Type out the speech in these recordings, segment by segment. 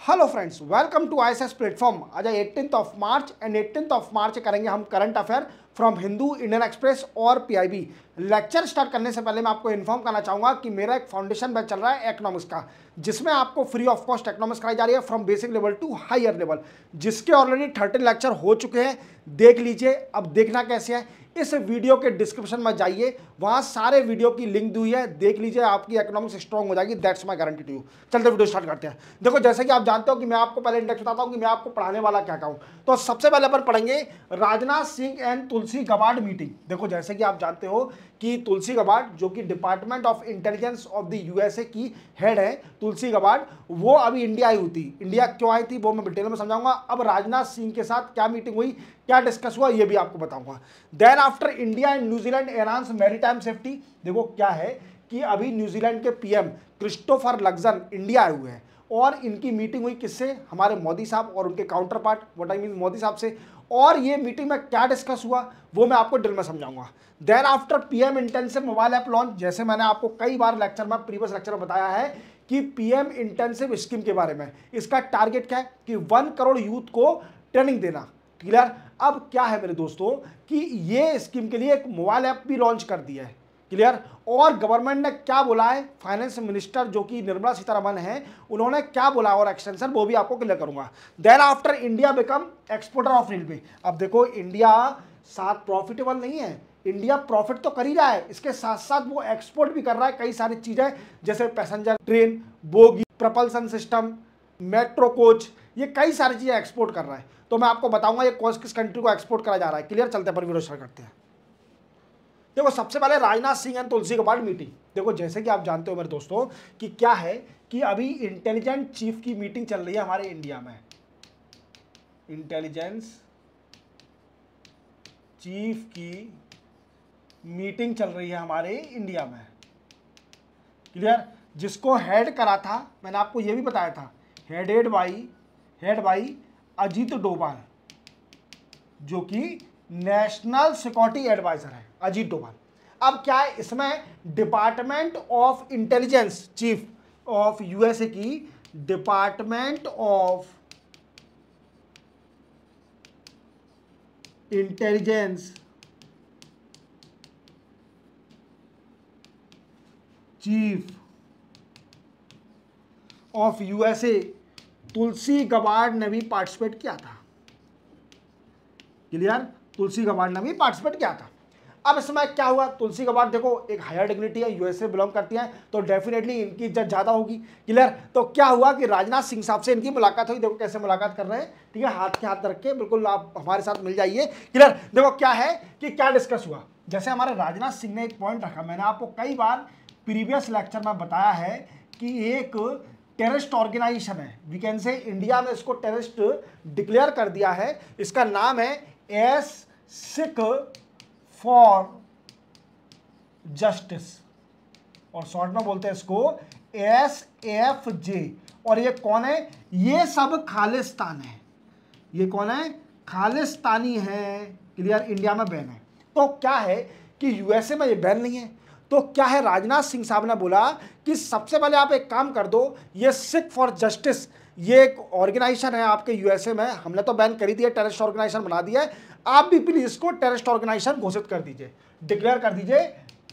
Hello friends, welcome to ISS platform. आज 18th of March and 18th of March करेंगे हम current affair from Hindu, Indian Express और PIB. Lecture start करने से पहले मैं आपको इन्फॉर्म करना चाहूँगा कि मेरा एक फाउंडेशन बैच चल रहा है इकोनॉमिक्स का, जिसमें आपको फ्री ऑफ कॉस्ट इकोनॉमिक्स कराई जा रही है from basic level to higher level, जिसके ऑलरेडी 13 लेक्चर हो चुके हैं। देख लीजिए। अब देखना कैसे है, इस वीडियो के डिस्क्रिप्शन में जाइए, वहाँ सारे वीडियो की लिंक दी हुई है, देख लीजिए। आपकी इकोनॉमिक्स स्ट्रॉन्ग हो जाएगी, that's my guarantee to you. चलते वीडियो स्टार्ट करते हैं। देखो, जैसे कि आप जानते हो कि मैं आपको पहले इंडेक्स बताता हूँ कि मैं आपको पढ़ाने वाला क्या कहूँ। तो सबसे पहले अपन पढ़ेंगे Rajnath Singh and Tulsi Gabbard meeting. देखो, जैसे कि आप जानते हो कि तुलसी गबार्ड, जो कि department of intelligence of the USA की हेड है, तुलसी गबार्ड, वो अभी इंडिया आई हुई थी। इंडिया क्यों आई थी वो मैं डिटेल में समझाऊंगा। अब राजनाथ सिंह के साथ क्या मीटिंग हुई, क्या डिस्कस हुआ, ये भी आपको बताऊंगा। Then after India and New Zealand enhance maritime safety. देखो क्या है कि अभी न्यूजीलैंड के पीएम क्रिस्टोफर लक्सन इंडिया आए हुए हैं और इनकी मीटिंग हुई किससे, हमारे मोदी साहब और उनके counter part what I mean Modi साहब से। और ये मीटिंग में क्या डिस्कस हुआ वो मैं आपको डिटेल में समझाऊंगा। Then after PM intensive mobile app launch, जैसे मैंने आपको कई बार लेक्चर में, प्रीवियस लेक्चर में बताया है कि पीएम इंटेंसिव स्कीम के बारे में। इसका टारगेट क्या है कि 1 करोड़ यूथ को ट्रेनिंग देना। क्लियर। अब क्या है मेरे दोस्तों कि ये स्कीम के लिए एक मोबाइल ऐप भी लॉन्च कर दिया है। क्लियर। और गवर्नमेंट ने क्या बोला है, फाइनेंस मिनिस्टर जो कि निर्मला सीतारमण है, उन्होंने क्या बोला और एक्सटेंशन वो भी आपको क्लियर करूंगा। Then after India become exporter of railway. अब देखो, इंडिया साथ प्रॉफिटेबल नहीं है, इंडिया प्रॉफिट तो कर ही रहा है, इसके साथ साथ वो एक्सपोर्ट भी कर रहा है कई सारी चीजें, जैसे passenger train, bogie, propulsion system, metro coach, ये कई सारी चीजें एक्सपोर्ट कर रहा है। तो मैं आपको बताऊंगा ये कौन किस कंट्री को एक्सपोर्ट करा जा रहा है। क्लियर। चलते पर वीडियो स्टार्ट करते हैं। देखो, सबसे पहले Rajnath Singh and Tulsi Gabbard meeting. देखो, जैसे कि आप जानते हो मेरे दोस्तों कि क्या है कि अभी इंटेलिजेंस चीफ की मीटिंग चल रही है हमारे इंडिया में। इंटेलिजेंस चीफ की मीटिंग चल रही है हमारे इंडिया में। क्लियर। जिसको हेड करा था, मैंने आपको यह भी बताया था, हेड बाई अजीत डोभाल, जो कि नेशनल सिक्योरिटी एडवाइजर है, अजीत डोभाल। अब क्या है इसमें, department of intelligence chief of USA की, department of intelligence chief of USA Tulsi Gabbard ने भी पार्टिसिपेट किया था। क्लियर। तुलसी गबार्ड ने भी पार्टिसिपेट किया था। अब इसमें क्या हुआ, तुलसी गबार्ड देखो एक हायर डिग्निटी है, यूएसए बिलोंग करती है, तो डेफिनेटली इनकी इज्जत ज्यादा होगी। क्लियर। तो क्या हुआ कि राजनाथ सिंह साहब से इनकी मुलाकात हुई। देखो कैसे मुलाकात कर रहे हैं, ठीक है, हाथ के हाथ रख के, बिल्कुल आप हमारे साथ मिल जाइए। क्लियर। देखो क्या है कि क्या डिस्कस हुआ, जैसे हमारे राजनाथ सिंह ने एक पॉइंट रखा, मैंने आपको कई बार प्रीवियस लेक्चर में बताया है कि एक टेररिस्ट ऑर्गेनाइजेशन है, वी कैन से इंडिया में इसको टेररिस्ट डिक्लेयर कर दिया है। इसका नाम है एस सिख फॉर जस्टिस, और शॉर्ट में बोलते हैं इसको SFJ। और ये कौन है, ये सब खालिस्तान है। ये कौन है, खालिस्तानी है। क्लियर। इंडिया में बैन है। तो क्या है कि यूएसए में ये बैन नहीं है, तो क्या है, राजनाथ सिंह साहब ने बोला कि सबसे पहले आप एक काम कर दो, ये सिख फॉर जस्टिस, ये एक ऑर्गेनाइजेशन है आपके यूएसए में, हमने तो बैन करी दिया, टेररिस्ट ऑर्गेनाइजेशन बना दिया है, आप भी प्लीज इसको टेररिस्ट ऑर्गेनाइजेशन घोषित कर दीजिए, डिक्लेयर कर दीजिए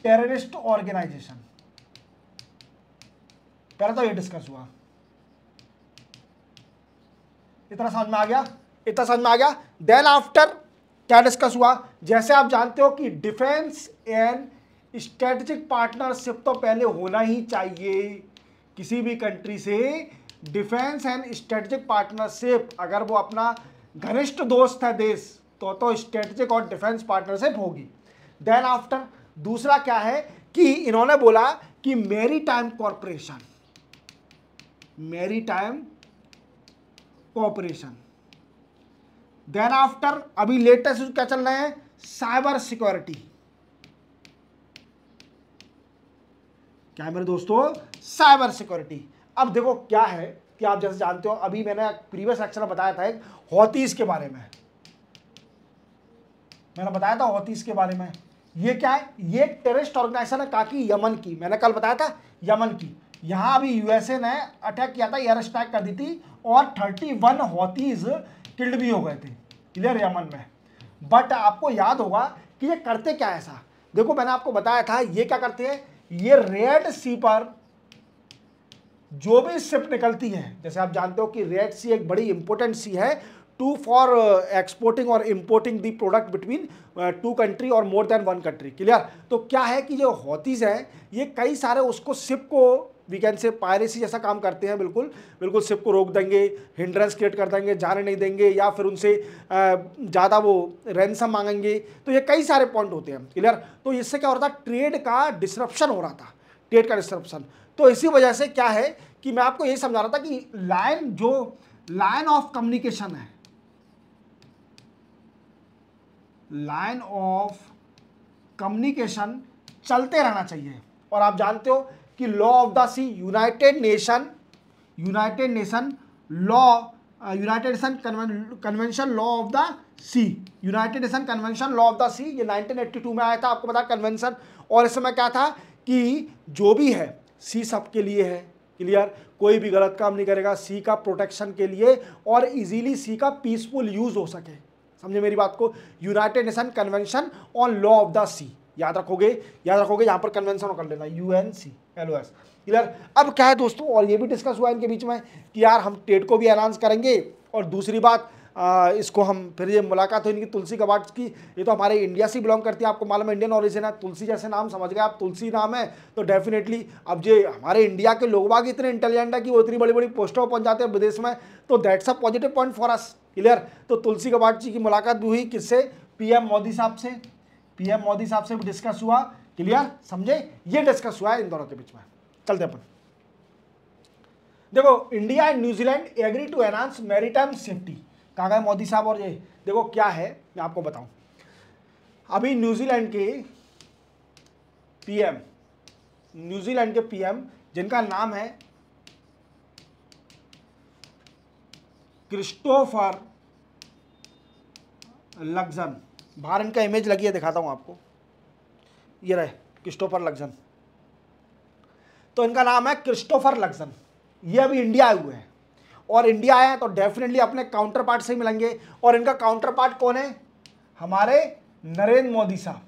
टेररिस्ट ऑर्गेनाइजेशन। पहले तो ये डिस्कस हुआ, इतना समझ में आ गया, इतना समझ में आ गया। देन आफ्टर क्या डिस्कस हुआ, जैसे आप जानते हो कि डिफेंस एंड स्ट्रेटेजिक पार्टनरशिप तो पहले होना ही चाहिए किसी भी कंट्री से। डिफेंस एंड स्ट्रेटेजिक पार्टनरशिप, अगर वो अपना घनिष्ठ दोस्त है देश, तो स्ट्रेटेजिक और डिफेंस पार्टनरशिप होगी। देन आफ्टर दूसरा क्या है कि इन्होंने बोला कि maritime corporation, maritime corporation. Then after अभी लेटेस्ट क्या चल रहे हैं, साइबर सिक्योरिटी। क्या है मेरे दोस्तों, साइबर सिक्योरिटी। अब देखो क्या है कि आप जैसे जानते हो, अभी मैंने प्रीवियस लेक्चर में बताया था एक हौतीस के बारे में, मैंने बताया था हौतीस के बारे में। ये क्या है, ये टेररिस्ट ऑर्गेनाइजेशन है, कहाँ की, यमन की, मैंने कल बताया था यमन की। यहाँ अभी यूएसए ने अटैक किया था, एयर स्ट्राइक कर दी थी और 31 हौतीज किल्ड भी हो गए थे, क्लियर, यमन में। बट आपको याद होगा कि ये करते क्या है ऐसा, देखो मैंने आपको बताया था ये क्या करते हैं, ये रेड सी पर जो भी शिप निकलती है, जैसे आप जानते हो कि रेड सी एक बड़ी इंपॉर्टेंट सी है टू फॉर एक्सपोर्टिंग और importing the product between two country और more than one country, clear. तो क्या है कि जो हौतीज हैं ये कई सारे उसको शिप को वी कैन से पायरेसी जैसा काम करते हैं, बिल्कुल बिल्कुल शिप को रोक देंगे, हिंड्रेंस क्रिएट कर देंगे, जाने नहीं देंगे, या फिर उनसे ज़्यादा वो रैंसम मांगेंगे। तो ये कई सारे पॉइंट होते हैं, क्लियर। तो इससे क्या हो रहा था, ट्रेड का डिसरप्शन हो रहा था, ट्रेड का डिसरप्शन। तो इसी वजह से क्या है कि मैं आपको ये समझा रहा था कि लाइन ऑफ कम्युनिकेशन है, लाइन ऑफ कम्युनिकेशन चलते रहना चाहिए। और आप जानते हो कि law of the sea, united nation convention law of the sea, united nation convention law of the sea, ये 1982 में आया था, आपको पता कन्वेंशन। और इस समय क्या था कि जो भी है सी सबके लिए है, क्लियर, कोई भी गलत काम नहीं करेगा, सी का प्रोटेक्शन के लिए और इजीली सी का पीसफुल यूज हो सके, समझे मेरी बात को। United nation convention on law of the sea, याद रखोगे यहाँ पर कन्वेंशन कर लेना, UNCLOS, क्लियर। अब क्या है दोस्तों, और ये भी डिस्कस हुआ इनके बीच में कि यार हम ट्रेड को भी अनाउंस करेंगे, और दूसरी बात इसको हम फिर ये मुलाकात हुई इनकी तुलसी कबाड़ की, ये तो हमारे इंडिया से बिलोंग करती है, आपको मालूम है इंडियन ओरिजिन है, तुलसी जैसे नाम समझ गए आप, तुलसी नाम है तो डेफिनेटली अब जो हमारे इंडिया के लोग बाग इतने इंटेलिजेंट है कि वो इतनी बड़ी बड़ी पोस्टों पर पहुंच जाते हैं विदेश में, तो that's a positive point for us, clear. तो तुलसी कबाड़ जी की मुलाकात भी हुई, किससे, PM मोदी साहब से, PM मोदी साहब से भी डिस्कस हुआ, क्लियर, समझे, ये डिस्कस हुआ है इन दोनों के बीच में। चलते अपन, देखो India and New Zealand agree to enhance maritime safety, कहाँ गए मोदी साहब। और ये देखो क्या है मैं आपको बताऊं, अभी न्यूजीलैंड के PM जिनका नाम है क्रिस्टोफर लक्सन, बाहर इनका इमेज लगी है, दिखाता हूं आपको, ये रहे क्रिस्टोफर लक्सन, तो इनका नाम है क्रिस्टोफर लक्सन। ये अभी इंडिया आए हुए हैं, और इंडिया आए हैं तो डेफिनेटली अपने काउंटर पार्ट से ही मिलेंगे, और इनका काउंटर पार्ट कौन है, हमारे नरेंद्र मोदी साहब,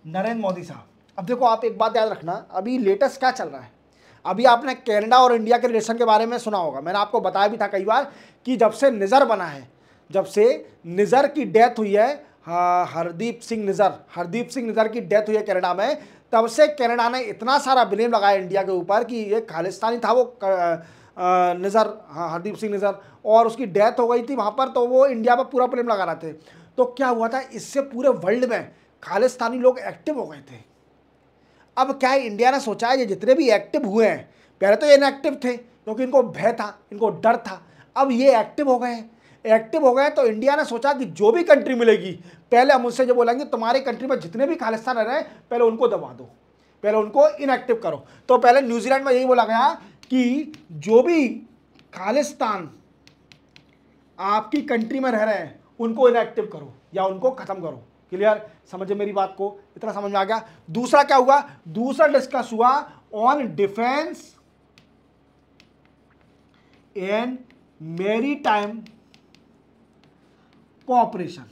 नरेंद्र मोदी साहब। अब देखो आप एक बात याद रखना, अभी लेटेस्ट क्या चल रहा है, अभी आपने कनाडा और इंडिया के रिलेशन के बारे में सुना होगा, मैंने आपको बताया भी था कई बार कि जब से निज़र बना है, जब से निज़र की डेथ हुई है, हरदीप सिंह निज़र की डेथ हुई है कनाडा में, तब से कनाडा ने इतना सारा ब्लेम लगाया इंडिया के ऊपर कि ये खालिस्तानी था वो निज़र, हरदीप सिंह निज़र, और उसकी डेथ हो गई थी वहाँ पर, तो वो इंडिया पर पूरा ब्लेम लगा रहे थे। तो क्या हुआ था, इससे पूरे वर्ल्ड में खालिस्तानी लोग एक्टिव हो गए थे। अब क्या है, इंडिया ने सोचा है ये जितने भी एक्टिव हुए हैं, पहले तो ये इनएक्टिव थे क्योंकि इनको भय था, इनको डर था, अब ये एक्टिव हो गए तो इंडिया ने सोचा कि जो भी कंट्री मिलेगी पहले हम उससे जो बोलेंगे तुम्हारी कंट्री में जितने भी खालिस्तान रह रहे हैं पहले उनको दबा दो, पहले उनको इनएक्टिव करो। तो पहले न्यूजीलैंड में यही बोला गया कि जो भी खालिस्तान आपकी कंट्री में रह रहे हैं उनको इनएक्टिव करो या उनको खत्म करो, क्लियर, समझे मेरी बात को, इतना समझ में आ गया। दूसरा क्या हुआ, दूसरा डिस्कस हुआ on defence and maritime cooperation,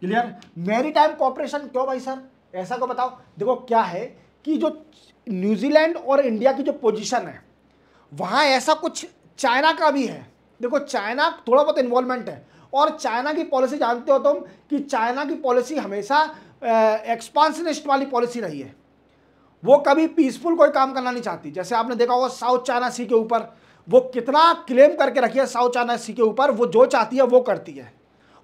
clear. Maritime cooperation क्यों भाई सर, ऐसा को बताओ। देखो क्या है कि जो न्यूजीलैंड और इंडिया की जो पोजीशन है वहां ऐसा कुछ चाइना का भी है, देखो चाइना थोड़ा बहुत इन्वॉल्वमेंट है, और चाइना की पॉलिसी जानते हो तुम कि चाइना की पॉलिसी हमेशा एक्सपांशनिस्ट वाली पॉलिसी रही है, वो कभी पीसफुल कोई काम करना नहीं चाहती। जैसे आपने देखा होगा साउथ चाइना सी के ऊपर वो कितना क्लेम करके रखी है, साउथ चाइना सी के ऊपर वो जो चाहती है वो करती है,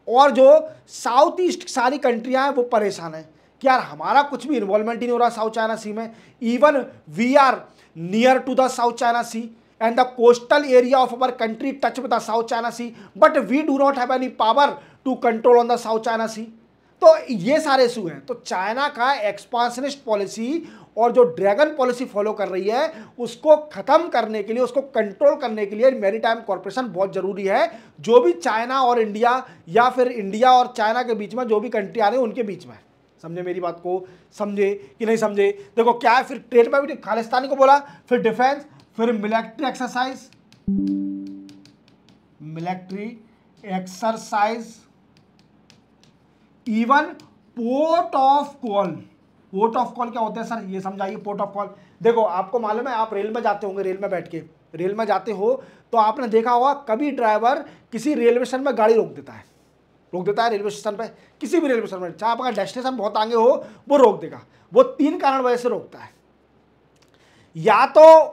और जो साउथ ईस्ट सारी कंट्रियां हैं वो परेशान है कि यार हमारा कुछ भी इन्वॉल्वमेंट ही नहीं हो रहा साउथ चाइना सी में, even we are near to the South China Sea and the coastal area of our country touch with the South China Sea, but we do not have any power to control on the South China Sea। तो ये सारे issue हैं। तो China का expansionist policy और जो dragon policy follow कर रही है उसको खत्म करने के लिए, उसको कंट्रोल करने के लिए मैरीटाइम कॉर्पोरेशन बहुत जरूरी है। जो भी चाइना और इंडिया या फिर इंडिया और चाइना के बीच में जो भी कंट्री आ रही है उनके बीच में, समझे मेरी बात को, समझे कि नहीं समझे। देखो क्या है, फिर ट्रेड में भी खालिस्तानी को बोला, फिर डिफेंस, फिर military exercise, military exercise, even port of call. Port of call क्या होता है सर, ये समझाइए। पोर्ट ऑफ कॉल देखो आपको मालूम है, आप रेल में जाते होंगे, रेल में बैठ के रेल में जाते हो तो आपने देखा होगा कभी ड्राइवर किसी रेलवे स्टेशन में गाड़ी रोक देता है, रेलवे स्टेशन पे, किसी भी रेलवे स्टेशन में, चाहे आपका डेस्टिनेशन बहुत आगे हो वो रोक देगा। वो 3 कारण वजह से रोकता है, या तो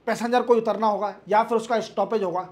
पैसेंजर को उतरना होगा, या फिर उसका स्टॉपेज होगा।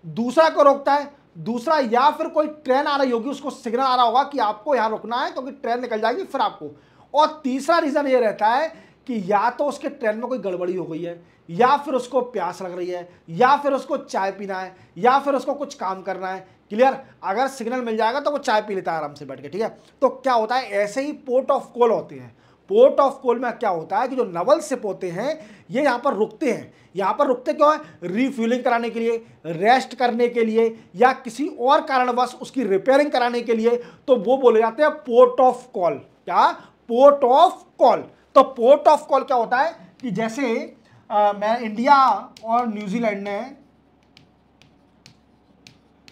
दूसरा को रोकता है, दूसरा या फिर कोई ट्रेन आ रही होगी, उसको सिग्नल आ रहा होगा कि आपको यहां रुकना है क्योंकि ट्रेन निकल जाएगी फिर आपको। और तीसरा रीजन ये रहता है कि या तो उसके ट्रेन में कोई गड़बड़ी हो गई है, या फिर उसको प्यास लग रही है, या फिर उसको चाय पीना है, या फिर उसको कुछ काम करना है। क्लियर, अगर सिग्नल मिल जाएगा तो वो चाय पी लेता है आराम से बैठ के, ठीक है। तो क्या होता है, ऐसे ही पोर्ट ऑफ कॉल होते हैं। पोर्ट ऑफ कॉल में क्या होता है कि जो नवल शिप होते हैं ये यहाँ पर रुकते हैं। यहाँ पर रुकते क्यों है, रिफ्यूलिंग कराने के लिए, रेस्ट करने के लिए, या किसी और कारणवश उसकी रिपेयरिंग कराने के लिए, तो वो बोले जाते हैं पोर्ट ऑफ कॉल। क्या, पोर्ट ऑफ कॉल। तो पोर्ट ऑफ कॉल क्या होता है कि जैसे मैं इंडिया और न्यूजीलैंड ने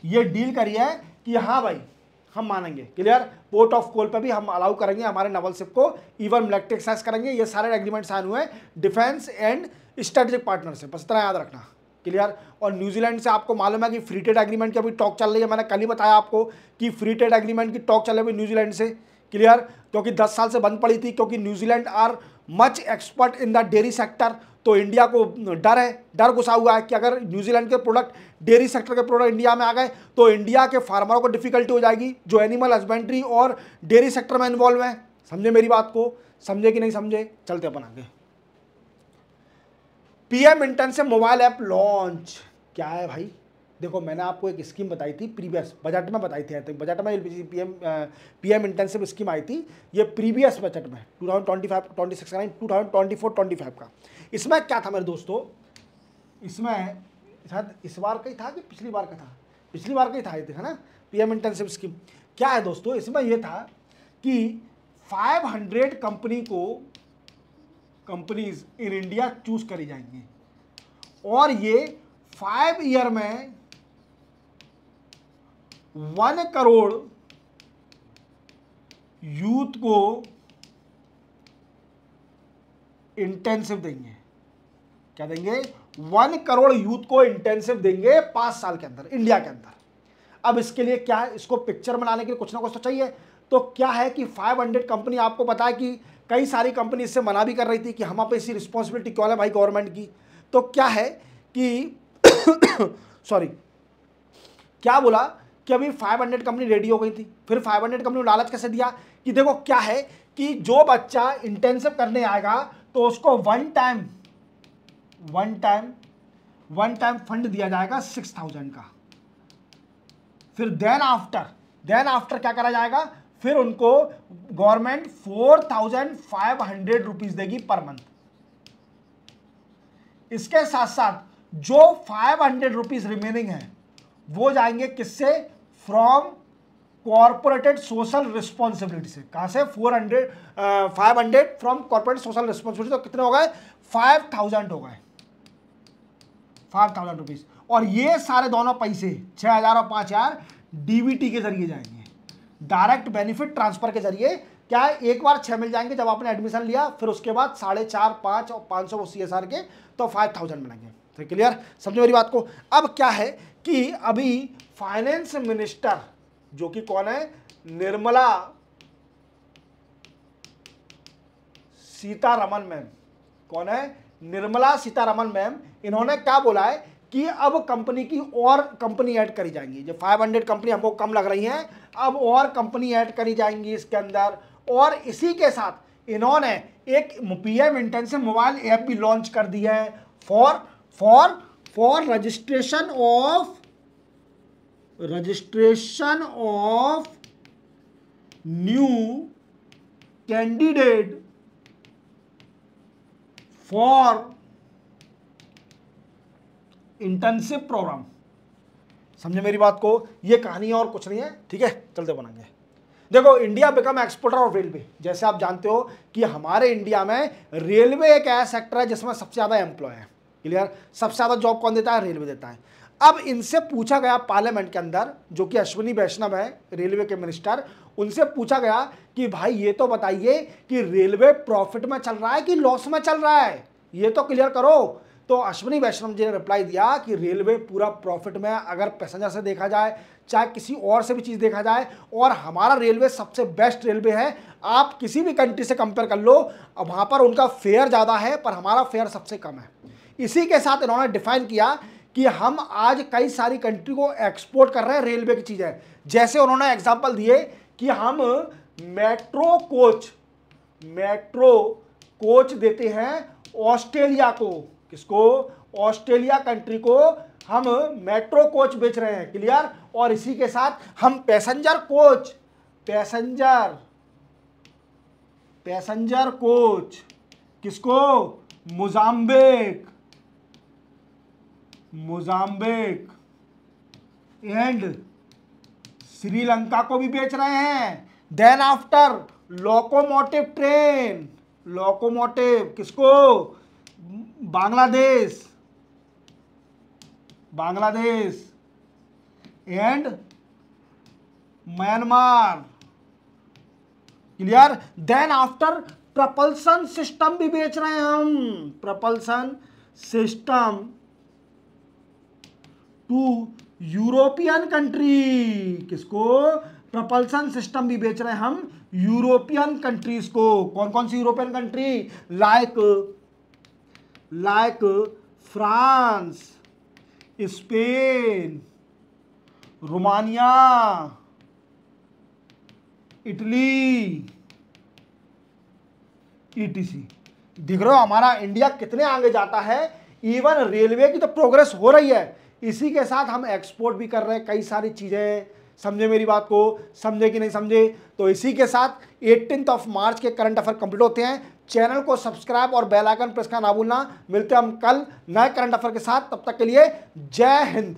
ये डील करी है कि हाँ भाई हम मानेंगे, क्लियर, पोर्ट ऑफ कॉल पे भी हम अलाउ करेंगे हमारे नवल शिप को, इवन मिलिट्री एक्सरसाइज करेंगे। ये सारे एग्रीमेंट साइन हुए हैं डिफेंस एंड स्ट्रेटेजिक पार्टनरशिप, बस इतना याद रखना, क्लियर। और न्यूजीलैंड से आपको मालूम है कि फ्री ट्रेड एग्रीमेंट की अभी टॉक चल रही है, मैंने कल ही बताया आपको कि फ्री ट्रेड एग्रीमेंट की टॉक चल रही है न्यूजीलैंड से, क्लियर, क्योंकि 10 साल से बंद पड़ी थी, क्योंकि New Zealand are much expert in the dairy sector. तो इंडिया को डर है, डर घुसा हुआ है कि अगर न्यूजीलैंड के प्रोडक्ट, डेयरी सेक्टर के प्रोडक्ट इंडिया में आ गए तो इंडिया के फार्मरों को डिफिकल्टी हो जाएगी जो एनिमल हस्बेंड्री और डेयरी सेक्टर में इन्वॉल्व है। समझे मेरी बात को, समझे कि नहीं समझे। चलते अपन आगे। PM intensive mobile app launch. क्या है भाई, देखो मैंने आपको एक स्कीम बताई थी प्रीवियस बजट में, बताई थी बजट में पीएम इंटेंसिव स्कीम आई थी, ये प्रीवियस बजट में 2025-26 का नहीं, 2024-25 का। इसमें क्या था मेरे दोस्तों, इसमें शायद इस बार का ही था कि पिछली बार का था, पिछली बार का ही था ये, है ना, पीएम इंटेंसिव स्कीम। क्या है दोस्तों, इसमें यह था कि 500 कंपनीज इन इंडिया चूज करी जाएंगी, और ये 5 ईयर में 1 करोड़ यूथ को इंटेंसिव देंगे। क्या देंगे, 1 करोड़ यूथ को इंटेंसिव देंगे 5 साल के अंदर इंडिया के अंदर। अब इसके लिए क्या है, इसको पिक्चर बनाने के लिए कुछ ना कुछ तो चाहिए। तो क्या है कि 500 कंपनी, आपको पता है कि कई सारी कंपनी इससे मना भी कर रही थी कि हम पे ऐसी रिस्पॉन्सिबिलिटी क्यों है भाई गवर्नमेंट की। तो क्या है कि सॉरी, क्या बोला कि अभी 500 कंपनी रेडी हो गई थी, फिर 500 कंपनी को लालच कैसे दिया कि देखो क्या है कि जो बच्चा इंटेंसिव करने आएगा तो उसको वन टाइम फंड दिया जाएगा 6000 का। फिर देन आफ्टर क्या करा जाएगा, फिर उनको गवर्नमेंट 4500 रुपीज देगी पर मंथ। इसके साथ साथ जो 500 रुपीज रिमेनिंग है वो जाएंगे किससे, फ्रॉम कॉर्पोरेटेड सोशल रिस्पॉन्सिबिलिटी से। कहां से, 500 फ्रॉम कॉर्पोरेट सोशल रिस्पॉन्सिबिलिटी। तो कितने हो गए, 5000 हो गए, 5000 रुपीज। और ये सारे दोनों पैसे 6000 और 5000 डीबीटी के जरिए जाएंगे, डायरेक्ट बेनिफिट ट्रांसफर के जरिए। क्या है, एक बार 6 मिल जाएंगे जब आपने एडमिशन लिया, फिर उसके बाद 4.5, 5 और 500 वो CSR के, तो 5000 मिलेंगे। तो क्लियर, समझो मेरी बात को। अब क्या है कि अभी फाइनेंस मिनिस्टर जो कि कौन है, निर्मला सीतारमन मैम, कौन है, निर्मला सीतारमन मैम, इन्होंने क्या बोला है कि अब कंपनी की और कंपनी ऐड करी जाएंगी। जो 500 कंपनी हमको कम लग रही हैं, अब और कंपनी ऐड करी जाएंगी इसके अंदर। और इसी के साथ इन्होंने एक पीएम इंटेंसिव मोबाइल ऐप भी लॉन्च कर दी है for registration of new candidate for internship programme. समझे मेरी बात को, ये कहानी और कुछ नहीं है, ठीक है। चलते बनाएंगे। देखो, India become exporter of railway. जैसे आप जानते हो कि हमारे इंडिया में रेलवे एक ऐसा सेक्टर है जिसमें सबसे ज्यादा एम्प्लॉय है। क्लियर? सबसे ज्यादा जॉब कौन देता है? रेलवे देता है। अब इनसे पूछा गया पार्लियामेंट के अंदर, जो कि अश्विनी वैष्णव है रेलवे के मिनिस्टर, उनसे पूछा गया कि भाई ये तो बताइए कि रेलवे प्रॉफिट में चल रहा है कि लॉस में चल रहा है, ये तो क्लियर करो। तो अश्विनी वैष्णव जी ने रिप्लाई दिया कि रेलवे पूरा प्रॉफिट में, अगर पैसेंजर से देखा जाए चाहे किसी और से भी चीज़ देखा जाए, और हमारा रेलवे सबसे बेस्ट रेलवे है। आप किसी भी कंट्री से कंपेयर कर लो, वहाँ पर उनका फेयर ज़्यादा है पर हमारा फेयर सबसे कम है। इसी के साथ इन्होंने डिफाइन किया कि हम आज कई सारी कंट्री को एक्सपोर्ट कर रहे हैं रेलवे की चीज़ें। जैसे उन्होंने एग्जाम्पल दिए कि हम मेट्रो कोच देते हैं ऑस्ट्रेलिया को। किसको? ऑस्ट्रेलिया कंट्री को हम मेट्रो कोच बेच रहे हैं। क्लियर? और इसी के साथ हम पैसेंजर कोच किसको? मोजाम्बिक एंड श्रीलंका को भी बेच रहे हैं। देन आफ्टर लोकोमोटिव ट्रेन, किसको? Bangladesh and Myanmar. Clear? Then after propulsion system भी बेच रहे हैं हम, propulsion system to European country. किसको? प्रपल्सन सिस्टम भी बेच रहे हैं हम यूरोपियन कंट्रीज को। कौन कौन सी European country? Like France, Spain, Romania, Italy, ETC। दिख रहे हो हमारा इंडिया कितने आगे जाता है। इवन रेलवे की तो प्रोग्रेस हो रही है, इसी के साथ हम एक्सपोर्ट भी कर रहे हैं कई सारी चीज़ें। समझे मेरी बात को? समझे कि नहीं समझे? तो इसी के साथ 18 मार्च के करंट अफेयर कंप्लीट होते हैं। चैनल को सब्सक्राइब और बेल आइकन प्रेस करना ना भूलना। मिलते हैं हम कल नए करंट अफेयर के साथ, तब तक के लिए जय हिंद।